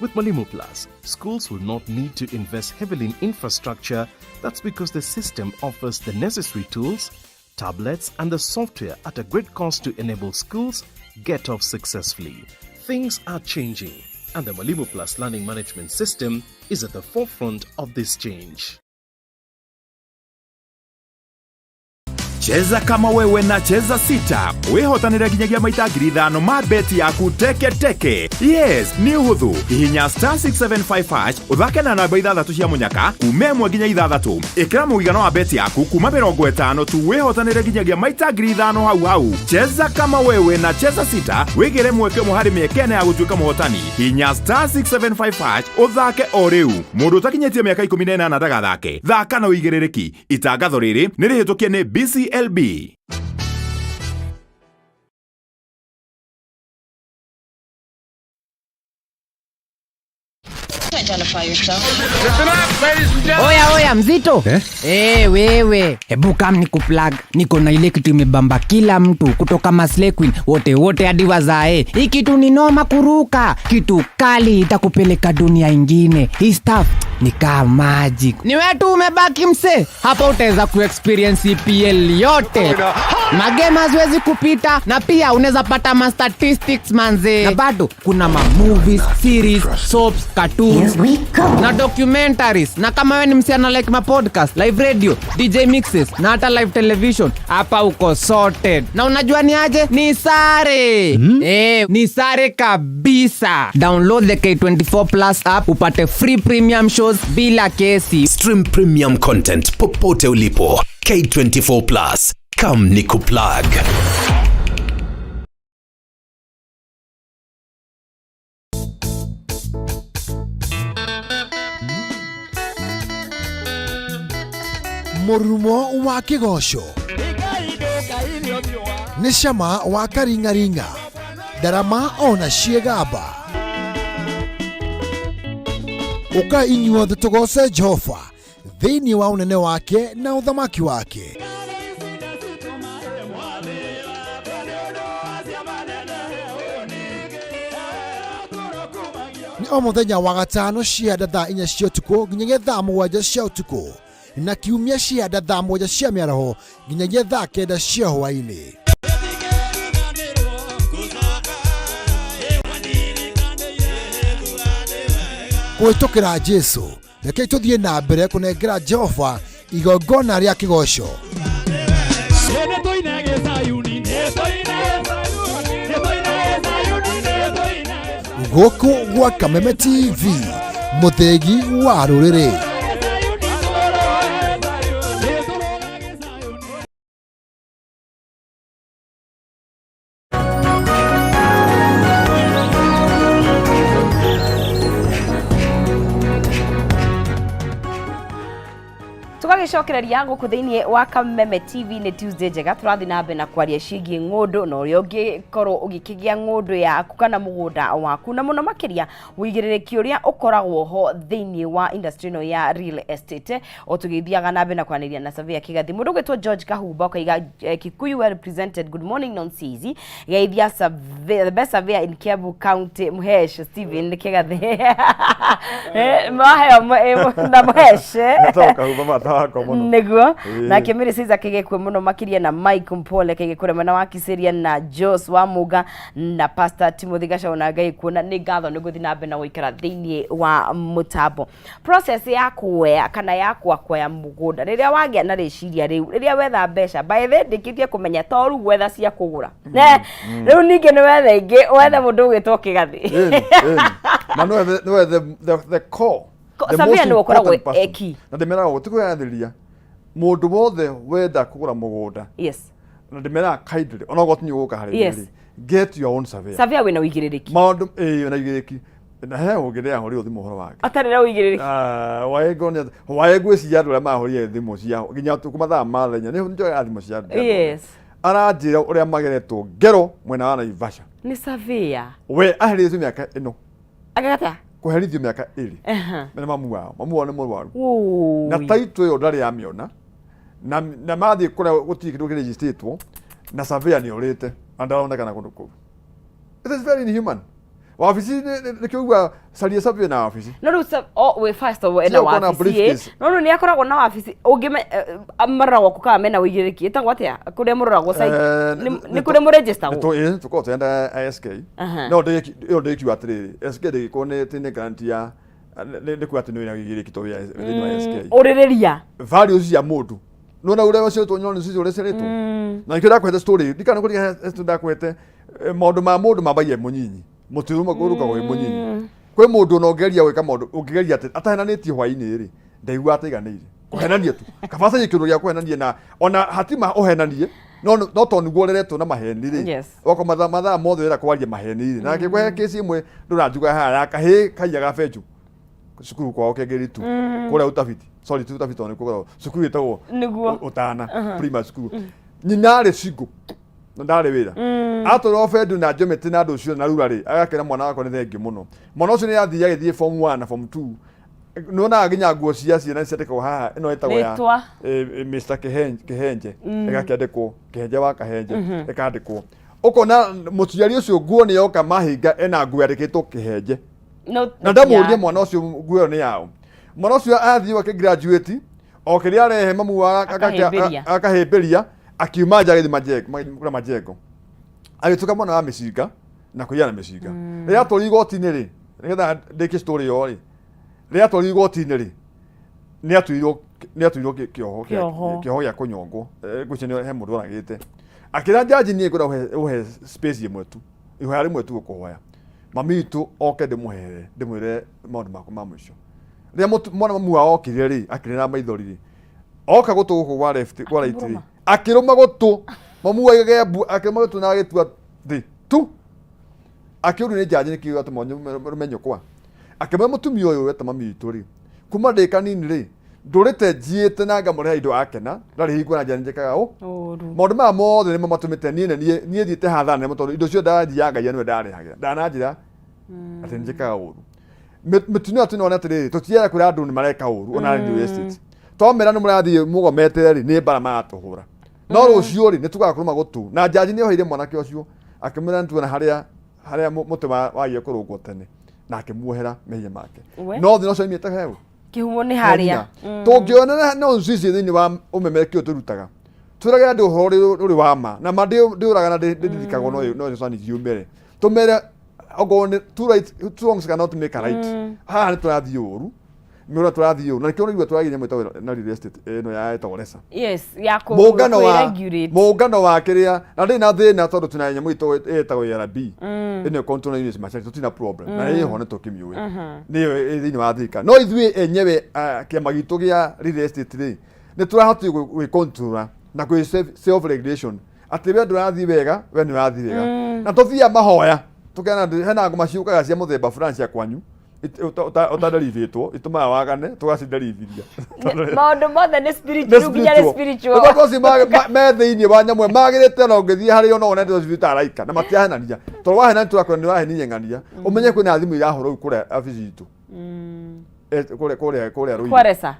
With Mwalimu Plus, schools will not need to invest heavily in infrastructure. That's because the system offers the necessary tools, tablets and the software at a great cost to enable schools get off successfully. Things are changing, and the Mwalimu Plus Learning Management System is at the forefront of this change. Cheza kama wewe na cheza sita. Wehotanira ginyagia maita ngiri 5 ma beti yaku teke teke. Yes, ni uhuthu. Hihinya *675# uthake na namba 6 cia munyaka kuma 1 nginya 6. Ikira muigano wa beti yaku kuma 50 tu wehotanira ginyagia maita ngiri 5 hau. Cheza kama wewe na cheza sita. Wigire mweke muhari miekene ya gutuika muhotani. Hihinya *675# uthake o riu. Mundu utakinyetie miaka 18 ndagathake. Thaka na uigiririki. Itangatho riri ni rihitukie ni BCLB. Oya mzito wewe hebu kam nikuplug. Niko na ile kitu imebamba kila mtu kutoka Masle Queen wote hadi wazae. Hii kitu ni noma kuruka, kitu kali itakupeleka dunia ingine. Hii stuff ni kama magic. Ni wetu umebaki mse hapa, utaweza kuexperience EPL yote. Magame haziwezi kupita, na pia unaweza pata ma statistics manze. Na bado kuna ma movies, series, soaps, cartoons na documentaries. Na kama wewe ni msichana like ma podcast, live radio, DJ mixes na hata live television, hapa uko sorted. Na unajua ni aje? Ni sare. Ni sare kabisa. Download the K24 Plus app upate free premium shows bila kesi. Stream premium content popote ulipo. K24 Plus. Come nikuplug. Murumo wa kigosho ni cama wa karingaringa, darama ona ciegamba. Uka inyuothe tugose Jehova thiini wa unene wake na uthamaki wake. Ni o muthenya wa gatano cianda thaa 4 cia utuku nginyagia thaa 7 cia utuku, na kiumia cianda thaa 1 cia mĩaraho nginyagia thaa 9 cia hwaĩ-inĩ. Kũhĩtũkĩra Jesu, reke tũthiĩ na mbere kũnengera Jehova igongona rĩa kĩgoco. Gũkũ gwa Kameme TV, mũthegi wa rũrĩrĩ. tugagicokereria guku thiini wa Kameme TV ni Tuesday njega turathi na mbere na kwaria ciĩgiĩ ng'ũndũ na ũrĩa ũngĩkorwo ũgĩkĩgĩa ng'ũndũ yaku kana mũgũnda waku na mũno makĩria ũigĩrĩrĩki ũrĩa ũkoragwo ho thiini wa industry no ya real estate o tũgĩthiaga na mbere na kwaranĩria na surveyor Kĩgathi mũndũ ũgĩtwo George Kahumba ũkaiga Kikuyu well represented. Good morning Nonsizi geithia the best surveyor in Kiambu County Muhesh Steven Kĩgathi maheo na Muhesh niguo na Kimiri Siza kigekwe muno makiria na Mike Mpole kigekure mena wa Kisiria na Jos wa Muga na Pastor Timothy Gashaw na Ngai kuona ni ngatho ni guthi na mbe na guikara thiini wa mutambo process ya kuoya kana ya kwakwa mugunda riria wagia na riciria riu riria wetha mbeca by the ndikithie kumenya toru wetha cia kugura riu ninge ni wetha ingi wetha mundu ugitwo Kĩgathi na no the core Savia ni wakoragwo eki na ndemeraga gutikuyathiria mundu wothe wenda kugura mugunda yes na ndemeraga kindly ona gotinyo guka harĩ get your own surveyor wina uigiririki maundu wina uigiririki na he ugiria hori thimu horo wake atarira uigiririki waego cia andu aria mahorie thimu cia nginya tukumathaa mathenya ni njoya thimu cia andu yes aranjira uria mageretwo ngero mwena wa Naivasha ni surveyor we aherithio miaka ino agata kuherithio miaka 2 mena mamu wao ni murwaru na taito yo ndari yamiona na mathi kuria gutikĩ kindu registrĩtwo na surveyor ni orite andaronekana kundu kuu. It is very inhuman. Wabici ni kiugua saria surveyor na wabici no ru we first of all ena wabici no ni akoragwo na wabici ungime amaragwo kuka mena uigiriki etagwo atia kuria muroragwo site ni kuria mu register go tuko tenda ISK no de kiwa atiriri SK de kone tene guarantee ya ni kwati no uigiriki to ya ISK uririria values ya mundu no na ure wacio tonyoni cicio resereto na ikira kwete story dikana kuria estunda kwete maundu mabaye munyinyi mutiru maguruka we munyinyi kwe mundu no geria weka mundu ungigeria ati atahenanitie hwaini ri ndaigua ataiganire kuhenania tu kabasa yikiru ya kuhenania na ona hatima uhenanie no to niguo reretwo na maheni ri wako mathaa mothe wera kwaria maheni ri na kigwe kesi imwe nduranjuga ha ya kahi kaiyaga fenju cukuru kwao kegeri tu kuria utafiti sorry tu utafiti oni kugora cukuru itagwo utana prima cukuru nyinare cigo ndare wira atoro fedu na jometi na nducio na rurari agakira mwana wako ni thengi muno mwana ucio ni yathia githie form 1 na form 2 no na aginya nguo cia ciana ciateko haha ino etagwo ya Mr Kihenje egakendekwo Kihenje wa Kahenje ekandikwo ukona mutiari ucio nguo ni yoka mahinga ena nguo yandikitwo Kihenje na ndamurie mwana ucio nguo ni yao mwana ucio athii wake graduate okiria rehe mamu wa akahimberia akiuma nja githima majengo agituka mwana wa mĩcinga na kũiyana mĩcinga rĩrĩa atwarire igoti-inĩ rĩ nĩgetha ndĩke story yo rĩ rĩrĩa atwarire igoti-inĩ rĩ nĩ atuirwo kĩoho gĩa kũnyongwo ngwĩciria he mũndũ oragĩte akĩra jaji niĩ ngwenda ũhe space ĩmwe tu ihoya rĩmwe tu gũkũhoya mami witũ oke ndĩmwĩre maũndũ makwa ma mũico rĩrĩa mwana mamu wao okire rĩ akĩrĩra maithori rĩ oka gũtũ gũkũ gwa right rĩ akiruma gutu mamu waigage akiruma gutu na agitua thi tu akiuru ni jaji ni kiuga tu rumenyo kwa akimwe mutumia uyu weta mami witu ri kuma ndika nini ri ndurite njiite na ngamure indo akena ndari hingwa na jani njekaga maundu ma mothe ni matumite nie thiite hatha ne mutondu indo cio ndathiaga ye niwe ndarihagira ndananjira ati njekaga uru mitino atu nona atiri tutiera kuri andu ni mareka uru ona real estate tomera ni murathie mugomete ri ni bara matuhura no rucio ri nitugakuruma gutu na jaji ni oheire mwanake ucio akimira ntuona haria mutema wagie kurungwo tene na akimuohera mehia make no thino cio imiete heu kihumo ni haria tungiona no sisi thini wa umemerekio turutaga turage andu horo uri wa ma na ndiuraga na ndithikagwo no sani jiumere tumere ogone two wrongs cannot make a right ha ni turathi uru mura turathi uru na kio nigwa turaginya mwetwa na real estate no ya etogoresa yes yako mugano wa kiria na ndina thina tondu tunanya mwito etagwo RB ino control units machine tutina problem na hiyo hone tokimiwe ni thini wa thika no ithui enyewe kiama gitu gia real estate ri ni turahoti gwi control na gwi self regulation ati we ndurathi wega we ni wathi wega na tuthia mahoya tukena hena ngoma ciukaga cia muthemba France ya kwanyu utadarithĩtwo itumaga wagane tugacindarithithia maundu mothe nĩ spiritual nginya nĩ spiritual because me thĩinĩ wa nyamũ magĩrĩte na ũngĩthiĩ harĩa ona wonete cibitaraika na matiahenania tondũ wahenania tũrakora nĩ wahenia ng'ania ũmenye kwĩna thimũ irahũrwo kũrĩa abici itũ kũrĩa rũi kwaresa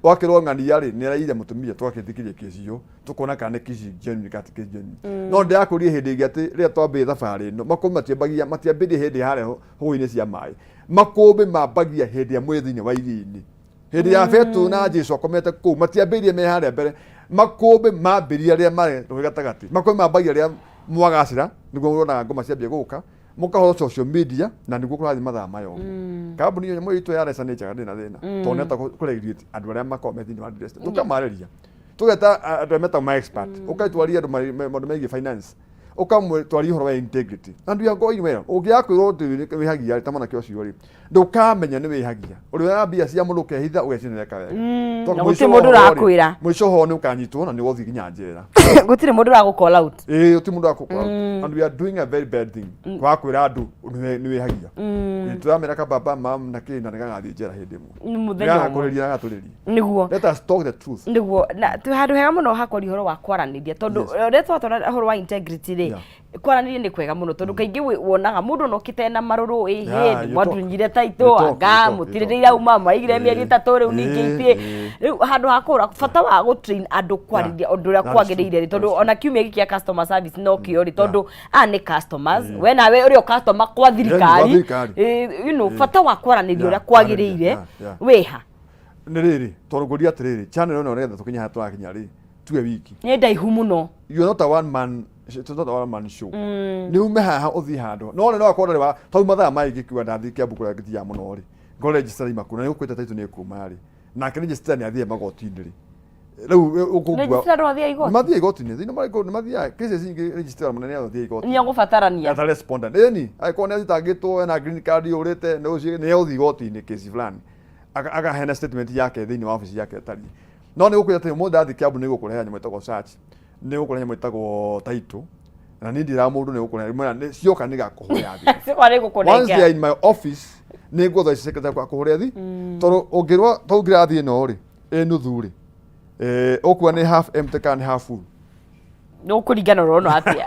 wakĩrwo ng'ania rĩ nĩ araire mũtumia twakĩthikĩria kĩcio tũkona kana nĩ kĩci genuine kati kĩ genuine no ndĩrakũria hĩndĩ ĩngĩ atĩ rĩrĩa twambĩrĩria thabarĩ ĩno makũmbĩ matiambĩrĩrie hĩndĩ harĩa hũĩ-inĩ cia maĩ makũmbĩ mambagia hĩndĩ ya mwĩ thĩinĩ wa iria-inĩ hĩndĩ ya Petro na Jesũ akomete kũu matiambĩrĩrie me harĩa mbere makũmbĩ mambĩrĩria rĩrĩa marĩ rũĩ gatagatĩ makũmbĩ mambagia rĩrĩa mwagacĩra nĩguo muonaga ngoma ciambia gũka mukahota social media na niguo kurathi mathaa mayo kambuni yo nyamũ itũ ya resa nĩ njega ndĩna thĩna tondũ neta kũregirĩte andũ arĩa makorwo thĩinĩ wa industry tukamarĩria tugeta andũ arĩa metagwo ma expert ũkaitwaria andũ maũndũ megiĩ finance ukamwetwaria ũhoro wa integrity and we are going well ũngĩakwĩrwo wĩhagia ta mwanake ũcio rĩ ndũkamenya nĩ wĩhagia ũrĩa mbia cia mũndũ ũkehitha ũgecinĩreka wega na gũtirĩ mũndũ ũrakwĩra mũico ho nĩ ũkanyitwo na nĩ ũgũthiĩ nginya njera gũtirĩ mũndũ ũragũ-call out gũtirĩ mũndũ ũragũ-call out and we are doing a very bad thing kwakwĩra andũ nĩ wĩhagia tũramera kababa mam na kĩ na nĩgagathiĩ njera hĩndĩ ĩmwe nĩgakũrĩria nagatũrĩria nĩguo let us talk the truth nĩguo na handũ hega mũno hakori ũhoro wa kwaranĩria tondũ ũrĩa twatwara ũhoro wa integrity rĩ kwaranĩria nĩ kwega mũno tondũ kaingĩ wonaga mũndũ nokĩte na marũrũ hĩndĩ mwandunyire taitũ anga mũtirĩrĩira uma maigire mĩeri ĩtatũ rĩu ningĩ itie rĩu handũ ha kũra bata wa gũtrain andũ kwarĩria ũndũ ũrĩa kwagĩrĩire tondũ ona kiumia gĩkĩ kĩa customer service no kĩo rĩ tondũ nĩ customers we nawe ũrĩ o customer kwa thirikari you know bata wa kwaranĩria ũrĩa kwagĩrĩire wĩha nĩ rĩrĩ tondũ ngũria atĩrĩrĩ channel ĩno nĩgetha tũkinya harĩa tũrakinya rĩ tuge wiki nĩ ndaihu mũno you are not a one man it's not a one man show nĩ ume haha ũthiĩ handũ no nĩ no akorwo wa tondũ mathaa maingĩ kiuga ndathi kĩambu kũrĩa gĩtia mũno rĩ ngo register imakuna nĩ ũkwĩte taitũ nĩ kuma rĩ nake register nĩ athiĩ magoti-inĩ rĩ rĩu ũkũgua mathiĩ igoti-inĩ thĩinĩ marĩkũ nĩ mathiaga cases ingĩ register mũnene athiĩ igoti nĩ agũbatarania ata respondent ĩni agĩkorwo nĩ athitangĩtwo na green card yũrĩte nĩ ũthiĩ igoti-inĩ case fulani akahena statement yake thĩinĩ wa office yake tari no nĩ gũkwĩra atĩ mũndũ athi kĩambu nĩ gũkũrehe nyamũ ĩtagwo search nĩ gũkũrehe nyamũ ĩtagwo title na nĩ ndĩra mũndũ nĩ gũkũrehe cioka nĩ gakũhũra thĩ once they are in my office nĩ ngwetha secretary kwa kũhũra thĩ tondũ ũngĩrwo to ngirathi ĩno rĩ nuthu rĩ ũkuwa nĩ half empty kana half full no kũringana ũrona atĩa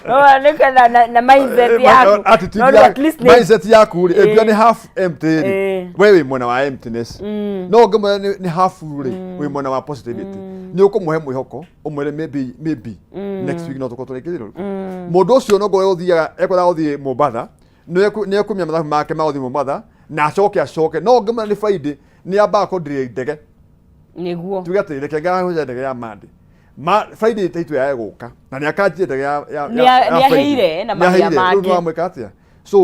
no nĩketha na mindset yaku no at least mindset yaku rĩ ĩngĩwa nĩ half empty rĩ we wĩ mwena wa emptiness no ũngĩmwĩra nĩ half full rĩ wĩ mwena wa positivity nĩ ũkũmũhe mwĩhoko ũmwĩre maybe next week no tũkorwo tũrĩkĩrĩrwo mũndũ ũcio no ngorwo ũthiaga ekwendaga gũthiĩ Mombatha nĩ ekumia mathabu make ma gũthiĩ Mombatha na acoke no ũngĩmwĩra nĩ Friday nĩ ambaga kũndirĩ ndege nĩguo tuge atĩ reke ngahũja ndege ya Monday Friday taitũ ya gũka na nĩ akanjire ndege ya nĩahĩire na mahia make rĩu nĩwamwĩka atĩa so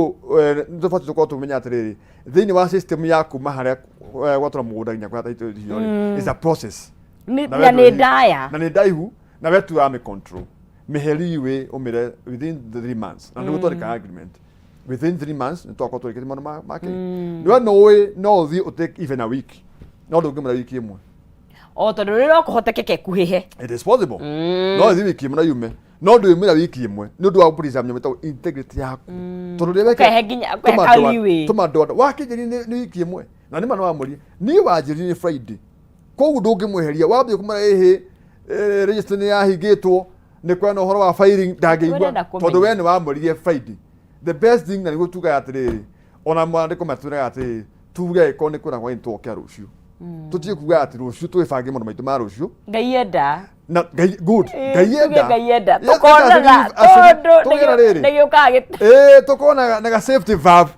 tũbatiĩ tũkorwo tũmenya atĩrĩrĩ thĩinĩ wa system ya kuma harĩa gwatũra mũgũnda nginya kwa taitũ icio rĩ is a process na nĩ ndaya na nĩ ndaihu na we tu ame control mĩheri we ũmĩre within 3 months na nĩguo twandĩka agreement within 3 months nĩ twakorwo tũrĩkĩtie maũndũ make nĩwe nĩũĩ no ũthiĩ ũtake even a week no ndũngĩmĩra wiki ĩmwe o tondũ rĩrĩa ũkũhotekeke kuhihe it is possible no thiĩ wiki ĩmwe na yume no ndũĩmĩra wiki ĩmwe nĩ ũndũ wa preserve nyamũ ĩtagwo integrity yaku tondũ rĩrĩa ũkehe nginya ũkehe tũmandũ wakĩnjĩri nĩ wiki ĩmwe na nĩ manũ wamũria niĩ wanjĩri nĩ Friday koguo ndũngĩmweheria wambie kumara ĩhĩ register nĩ yahingĩtwo nĩ kwena ũhoro wa filing ndangĩigua tondũ we nĩ wamũririe Friday the best thing na nĩguo tugaga atĩrĩrĩ ona mwandĩko matũraga atĩrĩrĩ tuge ko nĩ kwĩna gwa tũokia rũciũ tutie kuga atĩ rũciũ twĩbange maũndũ maitũ ma rũciũ Ngai enda good Ngai enda tũkonaga tondũ nĩgĩũkaga tũkonaga na safety valve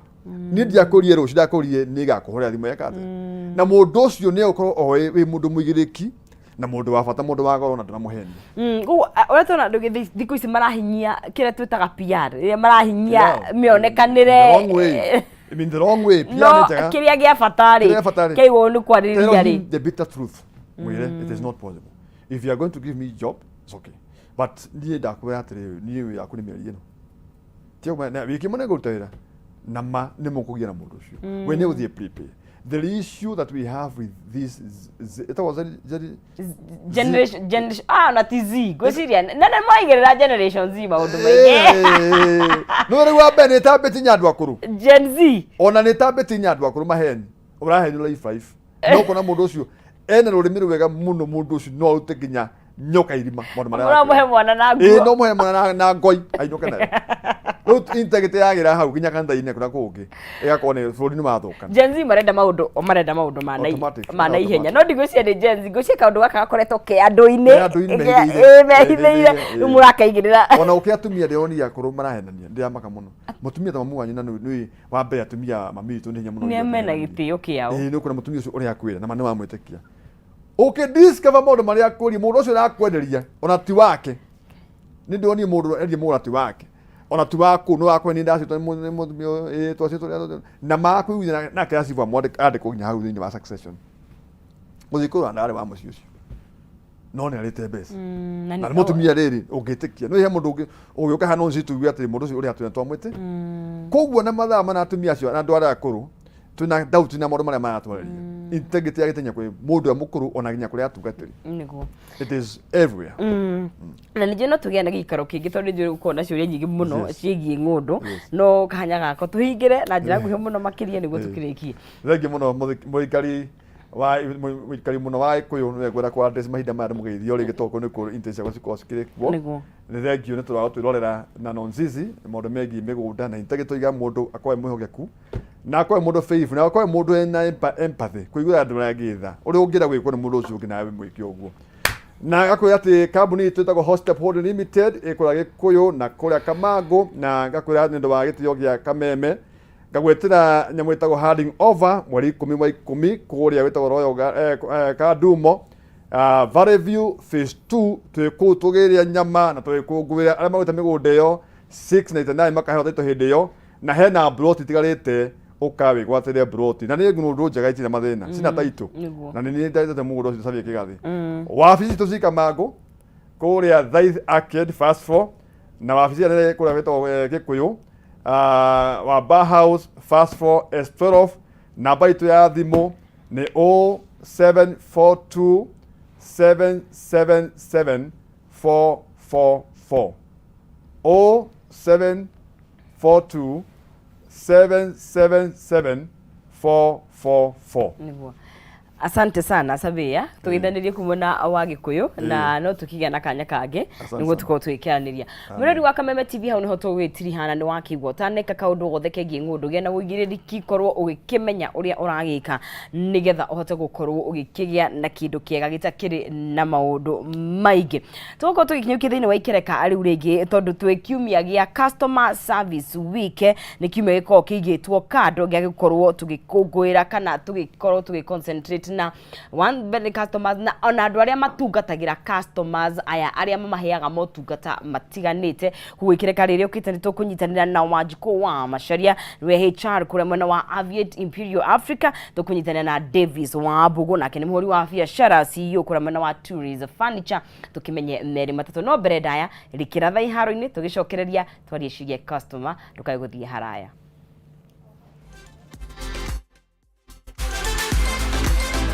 nĩ ndiakũrie rũciũ ndakũrie nĩ gakũhũrĩra thimũ yakate na mũndũ ũcio nĩ ũkorwo oĩ wĩ mũndũ mũigĩrĩki na mũndũ wa bata mũndũ wa goro na ndũramũhenia ũrĩa tũona andũ thikũ ici marahinyia kĩrĩa twĩtaga PR rĩrĩa marahinyia mĩonekanĩre I mean the wrong way no kĩrĩa gĩa bata rĩ kĩigwo nĩ kwarĩrĩria rĩ the bitter truth mwĩre it is not possible if you are going to give me job it's okay but niĩ ndakwĩra atĩrĩ niĩ yaku nĩ mĩeri ĩno tiũma na wiki mũne gũruta wĩra na ma nĩ mũkũgia na mũndũ ũcio we nĩ ũthiĩ prepare the issue that we have with this it was generation na TZ gwiciria na maigerera generation Z maundu maingi no ri wa bene tabeti nyandu akuru Gen Z ona ni tabeti nyandu akuru maheni uraheni life 5 no kona mundu ucio ene rurimi rwega muno mundu ucio no ute ginya nyoka irima mundu maria muhe mwana na nguo no muhe mwana na ngoi ainyoka nayo no integrity yagira hau ginya kanitha-ini kuna kungi igakone bũrũri ni mathuka Gen Z marenda maundu mana ihenya no ndigwiciria ni Gen Z gwiciria kaundu gaka gakoretwo ke andu-ini mehithĩire murakaigirira ona uki atumia ndironi akuru marahenania ndiramaka muno mutumia ta mamu wanyu na ni wa mbere atumia mami itu ni hinya muno ni mena gitio kiao no kuna mutumia ucio uri akwira na mani wa mwitikia discover maundu maria akuri mundu ucio arakwenderia ona ti wake ni ndoni mundu endie mundu ti wake ona tu wako no wako ni ndasi to mutumia twacitwo na makuigithia na kiasi wa mode ade ko nyahu thini wa succession muzikuru andare wa mucio ucio no ni arite bes na mutumia riri ungitikia no he mundu ugiuka hano nzitu ati mundu ucio uri atu twamwite koguo na mathaa mana atumia acio na andu aria akuru tuna doubt na maundu maria maratwareria integrity yagitenya kwi mundu amukuru ona ginya kuri atugatiri niguo it is everywhere na nije no tugia na gikaro kingi tondu ndio uko na ciuria nyingi muno ciigie ngundu no kahanya gako tuhingire na njira nguhi muno makiria niguo tukirikie thengi muno muikari muno wa ikuyu ni gwira kwa address mahinda maya mugeithio ri gitoko ni ku intention kwa sikirikuo niguo ni thengi ni turago twirorera na nonzizi maundu megie migunda na integrity iga mundu akoe mwihogeku na akoe mundu faith na akoe mundu ena empathy kuigura andu ragitha uri ungira gwikwo ni mundu ucio ungi nawe mwiki uguo na gakwira ati kambuni itu itagwo Hostep Holding Limited ikora Gikuyu na kuria Kamango na gakwira ni ndu wa gitio gia Kameme ngagwetira nyamu itagwo handing over mweri 10 kuria witagwo Royal Kadumo Valley View phase 2 twikutugiria nyama na twikungwira aria mawita migunda iyo 699 makahota ito hindi iyo na hena plot itigarite ukawe gwatire plot na ni ngundu njega itira mathina sina taito na ni ndaite mugundo ucio sabia kigathi wabici tuzika Mango kuria Thaith Arcade fast 4 na wabici ane kuria witagwo Gikuyu wa Bar House fast 4 S12 namba itu ya thimu ni 0742 777 444 0742 777 444 niguo asante sana Sabia tuithanirie kumona wa Gikuyu na no tukigia na kanya kange niguo tuko twikiraniria murori wa Kameme TV hau niho twitiri ni wakigwo taneka kaundu gothe kengi ngundu gena uigiririki korwo ugikimenya uria uragika nigetha uhote gukorwo ugikigia na kindu kiega gitakiri na maundu maingi tuko tugikinyukia thini wa ikereka ari uringi tondu twikiumia gia customer service week ni kiumia giko kigitwo kado gia gukorwo tugikungwira kana tugikorwo tugiconcentrate na one better customers na ona andu aria matungatagira customers aya aria mamaheaga motungata matiganite gwikireka riri ukitani tukunyitanira na Wanjiko wa Macharia we HR kure mwena wa Aviate Imperial Africa tukunyitanira na Davis wa Bugo na kene muhuri wa biacara CEO kure mwena wa Tourism Furniture tukimenye meri matatu no mbere daya rikiratha iharo-ini tugicokereria twarie ciige customer tukaiguthie haraya.